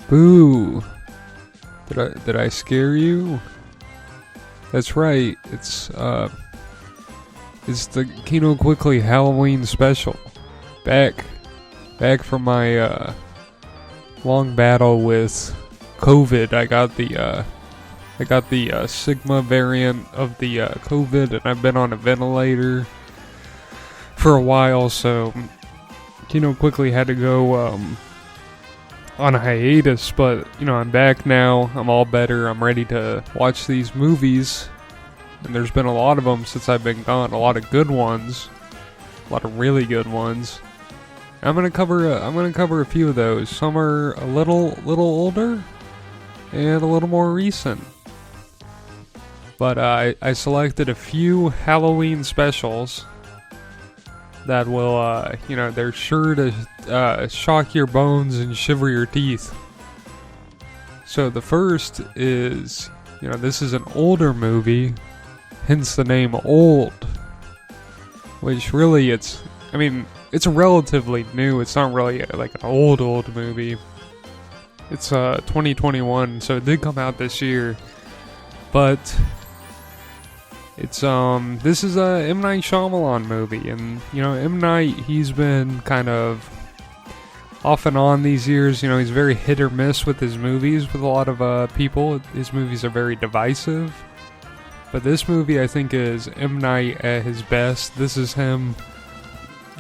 Boo! Did I scare you? That's right. It's the Kino Quickly Halloween Special. Back from my long battle with COVID. I got the Sigma variant of the COVID, and I've been on a ventilator for a while. So Kino Quickly had to go on a hiatus, but I'm back now. I'm all better. I'm ready to watch these movies, and there's been a lot of them since I've been gone. A lot of good ones, a lot of really good ones. I'm gonna cover a few of those. Some are a little older and a little more recent, but I selected a few Halloween specials that will, they're sure to shock your bones and shiver your teeth. So the first is, this is an older movie, hence the name Old, which really it's relatively new. It's not really like an old movie. It's 2021, so it did come out this year, but it's this is a M. Night Shyamalan movie, and M. Night, he's been kind of off and on these years. He's very hit or miss with his movies with a lot of people. His movies are very divisive, but this movie I think is M. Night at his best. This is him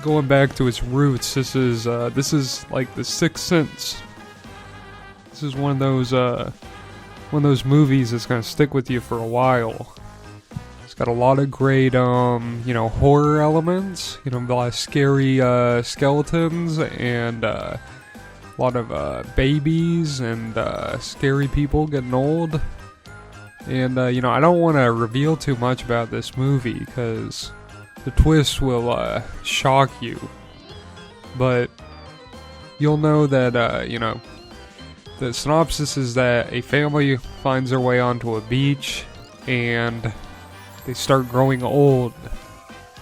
going back to his roots. This is like The Sixth Sense. This is one of those movies that's gonna stick with you for a while. Got a lot of great, horror elements. A lot of scary skeletons and a lot of babies and scary people getting old. And I don't want to reveal too much about this movie because the twist will shock you. But you'll know that the synopsis is that a family finds their way onto a beach and they start growing old,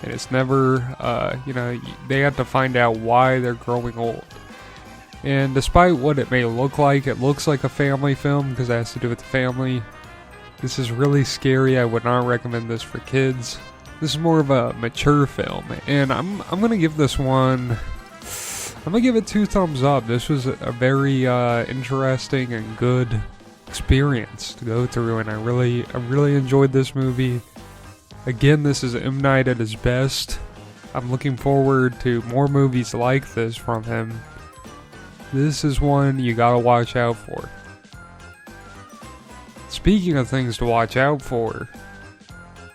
and it's never, they have to find out why they're growing old. And despite what it may look like, it looks like a family film because it has to do with the family. This is really scary. I would not recommend this for kids. This is more of a mature film, and I'm gonna give this one, I'm gonna give it 2 thumbs up. This was a very interesting and good experience to go through, and I really enjoyed this movie. Again, this is M. Night at his best. I'm looking forward to more movies like this from him. This is one you gotta watch out for. Speaking of things to watch out for,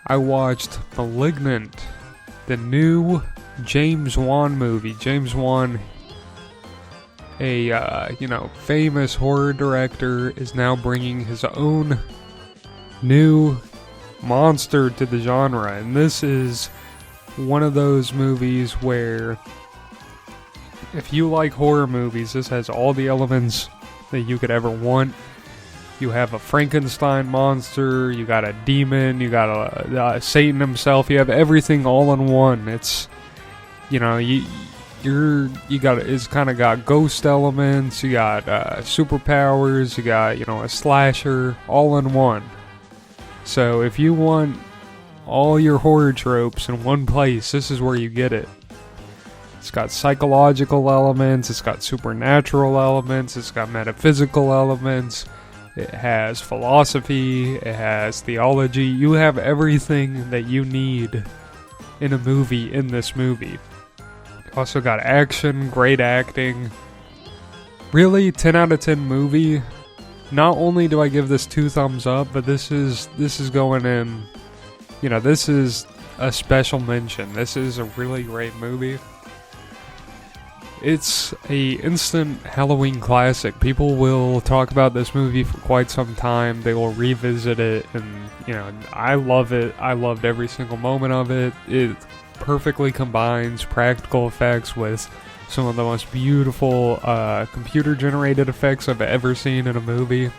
I watched Malignant, the new James Wan movie. James Wan, a famous horror director, is now bringing his own new monster to the genre, and this is one of those movies where if you like horror movies, this has all the elements that you could ever want. You have a Frankenstein monster, you got a demon, you got a Satan himself, you have everything all in one. It's it's kind of got ghost elements, you got superpowers, you got a slasher all in one. So if you want all your horror tropes in one place, this is where you get it. It's got psychological elements, it's got supernatural elements, it's got metaphysical elements, it has philosophy, it has theology. You have everything that you need in a movie in this movie. Also got action, great acting. Really, 10 out of 10 movie. Not only do I give this 2 thumbs up, but this is going in, this is a special mention. This is a really great movie. It's a instant Halloween classic. People will talk about this movie for quite some time. They will revisit it, and I love it. I loved every single moment of it. It perfectly combines practical effects with some of the most beautiful computer-generated effects I've ever seen in a movie.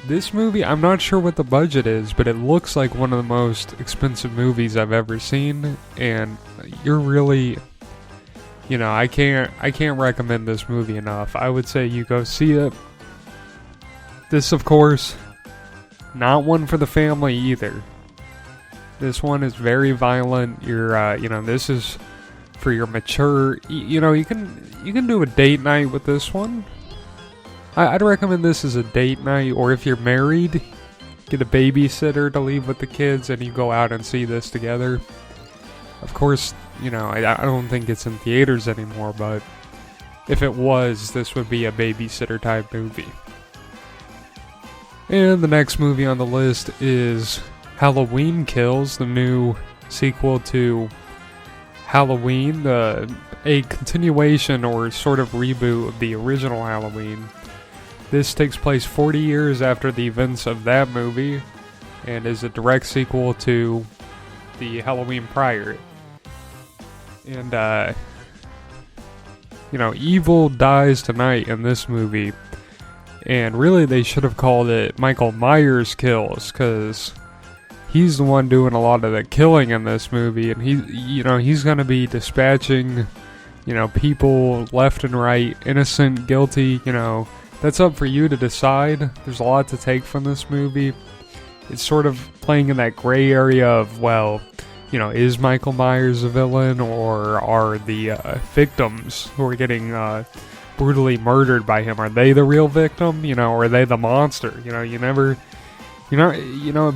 This movie, I'm not sure what the budget is, but it looks like one of the most expensive movies I've ever seen, and you're really, I can't recommend this movie enough. I would say you go see it. This, of course, not one for the family either. This one is very violent. This is for your mature. You can do a date night with this one. I'd recommend this as a date night, or if you're married, get a babysitter to leave with the kids, and you go out and see this together. Of course, I don't think it's in theaters anymore, but if it was, this would be a babysitter type movie. And the next movie on the list is Halloween Kills, the new sequel to Halloween, a continuation or sort of reboot of the original Halloween. This takes place 40 years after the events of that movie and is a direct sequel to the Halloween prior. And, evil dies tonight in this movie. And really, they should have called it Michael Myers Kills, because he's the one doing a lot of the killing in this movie. And he's going to be dispatching, people left and right, innocent, guilty, That's up for you to decide. There's a lot to take from this movie. It's sort of playing in that gray area of, is Michael Myers a villain, or are the victims who are getting brutally murdered by him, are they the real victim, or are they the monster? It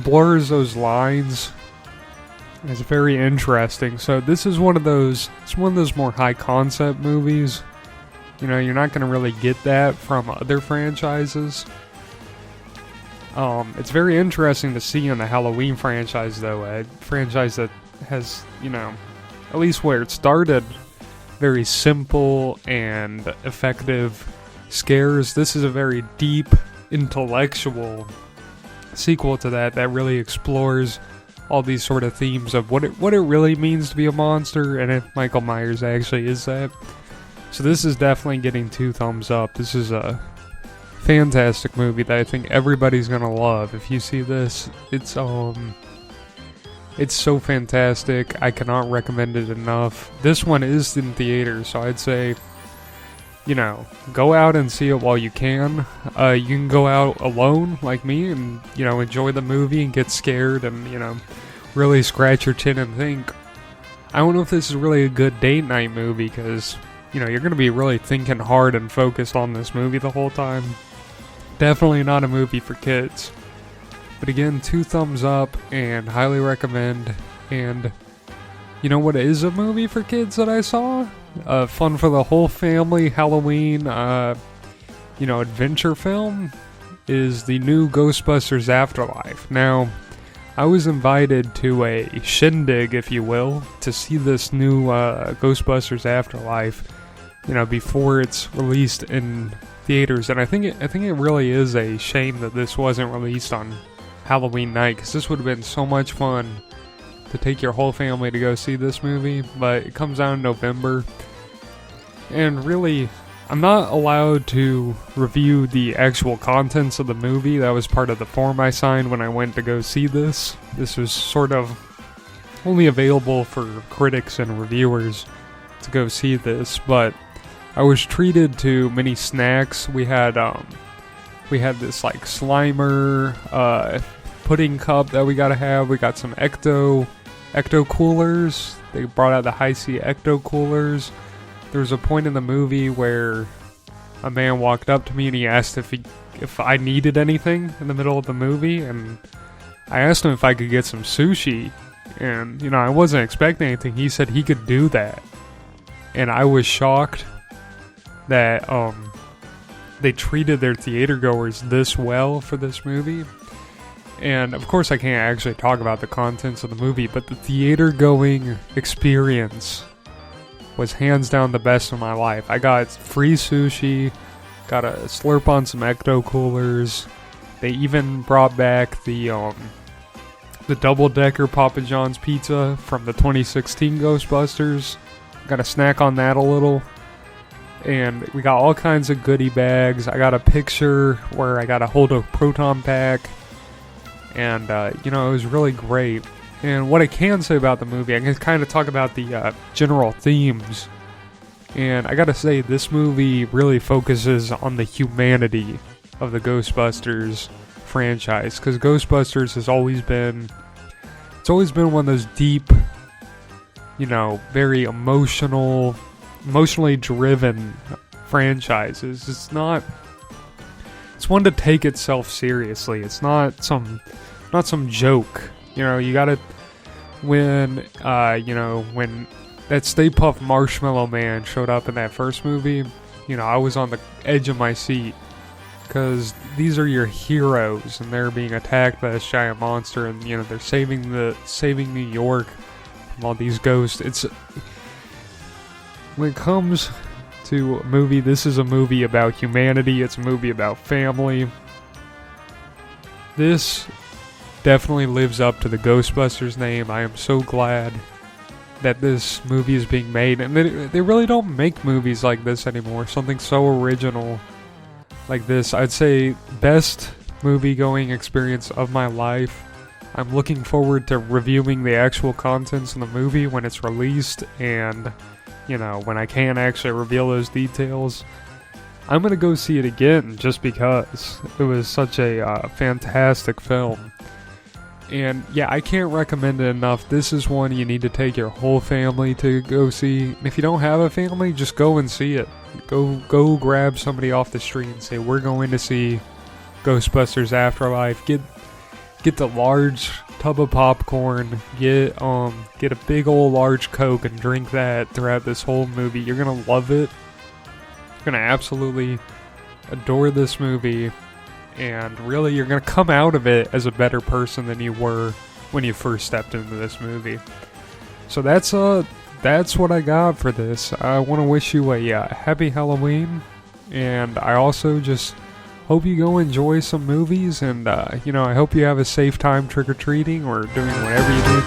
blurs those lines. It's very interesting. So this is one of those more high concept movies. You're not going to really get that from other franchises. It's very interesting to see in the Halloween franchise, though. A franchise that has, at least where it started, very simple and effective scares. This is a very deep, intellectual sequel to that really explores all these sort of themes of what it really means to be a monster, and if Michael Myers actually is that. So this is definitely getting 2 thumbs up. This is a fantastic movie that I think everybody's gonna love. If you see this, it's so fantastic. I cannot recommend it enough. This one is in theaters, so I'd say, go out and see it while you can. You can go out alone, like me, and, enjoy the movie and get scared and, really scratch your chin and think. I don't know if this is really a good date night movie, because, you're going to be really thinking hard and focused on this movie the whole time. Definitely not a movie for kids. But again, 2 thumbs up and highly recommend. And you know what is a movie for kids that I saw? Fun for the whole family Halloween, adventure film is the new Ghosbusters Afterlife. Now, I was invited to a shindig, if you will, to see this new Ghosbusters Afterlife, before it's released in theaters. And I think it really is a shame that this wasn't released on Halloween night, because this would have been so much fun to take your whole family to go see this movie. But it comes out in November, and really, I'm not allowed to review the actual contents of the movie. That was part of the form I signed when I went to go see this. This was sort of only available for critics and reviewers to go see this, but I was treated to many snacks. We had this like Slimer pudding cup that we gotta have. We got some Ecto coolers. They brought out the High C Ecto coolers. There was a point in the movie where a man walked up to me and he asked if I needed anything in the middle of the movie, and I asked him if I could get some sushi, and I wasn't expecting anything. He said he could do that, and I was shocked that they treated their theater goers this well for this movie. And of course I can't actually talk about the contents of the movie, but the theater going experience was hands down the best of my life. I got free sushi, got a slurp on some Ecto coolers. They even brought back the double-decker Papa John's pizza from the 2016 Ghostbusters. Got a snack on that a little. And we got all kinds of goodie bags. I got a picture where I got to hold a proton pack. And, it was really great. And what I can say about the movie, I can kind of talk about the general themes. And I gotta say, this movie really focuses on the humanity of the Ghostbusters franchise, because Ghostbusters has always been one of those deep, very emotionally driven franchises. It's one to take itself seriously. It's not some joke. You gotta, when that Stay Puft Marshmallow Man showed up in that first movie, I was on the edge of my seat, because these are your heroes and they're being attacked by this giant monster, and they're saving New York from all these ghosts. When it comes to a movie, this is a movie about humanity. It's a movie about family. This definitely lives up to the Ghostbusters name. I am so glad that this movie is being made, and they really don't make movies like this anymore. Something so original like this. I'd say best movie-going experience of my life. I'm looking forward to reviewing the actual contents of the movie when it's released, and when I can actually reveal those details. I'm gonna go see it again just because it was such a fantastic film. And yeah, I can't recommend it enough. This is one you need to take your whole family to go see. If you don't have a family, just go and see it. Go grab somebody off the street and say, we're going to see Ghostbusters Afterlife. Get the large tub of popcorn. Get a big old large Coke and drink that throughout this whole movie. You're gonna love it. You're gonna absolutely adore this movie. And really, you're going to come out of it as a better person than you were when you first stepped into this movie. So that's what I got for this. I want to wish you a happy Halloween. And I also just hope you go enjoy some movies. And, I hope you have a safe time trick-or-treating or doing whatever you do.